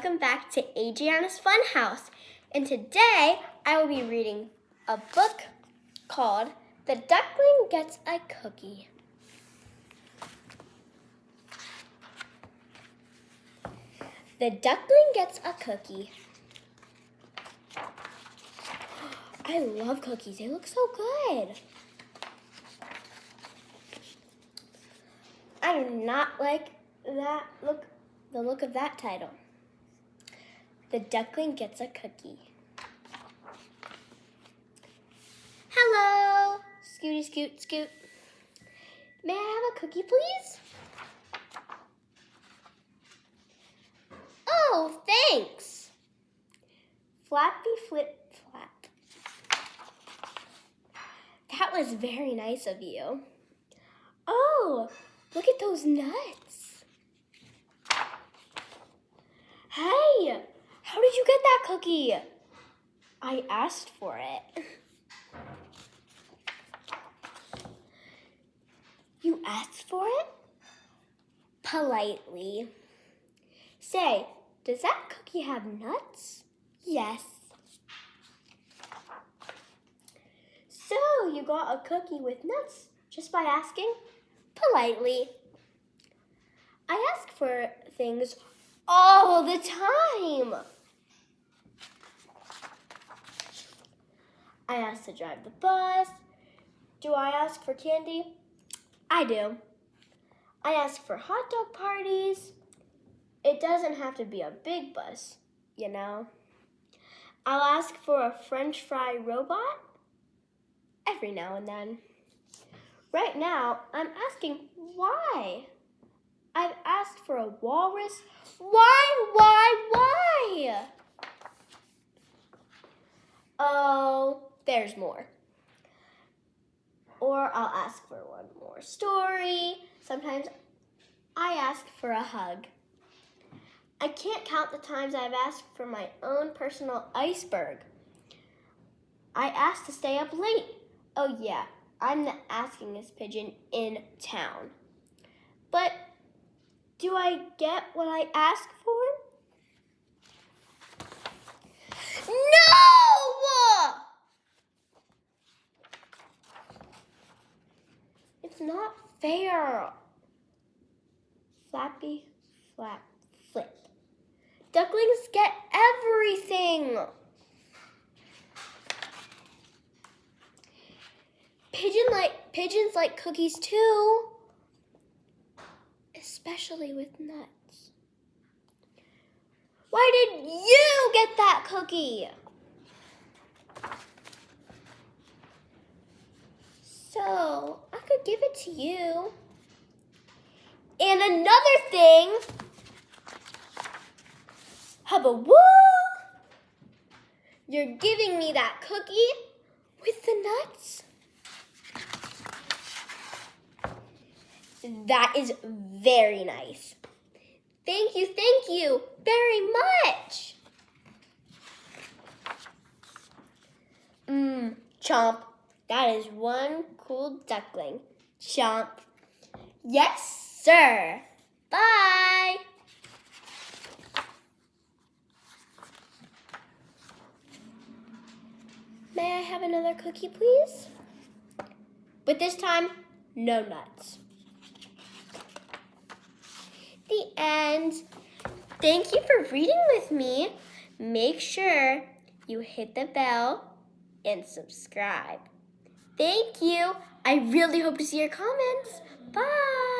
welcome back to Adriana's Funhouse. And today I will be reading a book called The Duckling Gets a Cookie. The Duckling Gets a Cookie. I love cookies. They look so good. I do not like the look of that title. The Duckling Gets a Cookie. Hello, Scooty Scoot Scoot. May I have a cookie, please? Oh, thanks. Flappy Flip Flap. That was very nice of you. Oh, look at those nuts. Hey, how did you get that cookie? I asked for it. You asked for it? Politely. Say, does that cookie have nuts? Yes. So you got a cookie with nuts just by asking? Politely. I ask for things all the time. I ask to drive the bus. Do I ask for candy? I do. I ask for hot dog parties. It doesn't have to be a big bus, you know. I'll ask for a French fry robot every now and then. Right now, I'm asking why. I've asked for a walrus. Why? Oh, there's more. Or I'll ask for one more story. Sometimes I ask for a hug. I can't count the times I've asked for my own personal iceberg. I asked to stay up late. Oh yeah, I'm the askingest pigeon in town. But do I get what I ask for? No! It's not fair. Flappy, flap, flip. Ducklings get everything. Pigeons like cookies too, especially with nuts. Why did you get that cookie? So I could give it to you. And another thing, hubba woo! You're giving me that cookie with the nuts? That is very nice. Thank you very much. Chomp. That is one cool duckling. Chomp. Yes, sir. Bye. May I have another cookie, please? But this time, no nuts. The end. Thank you for reading with me. Make sure you hit the bell and subscribe. Thank you. I really hope to see your comments. Bye.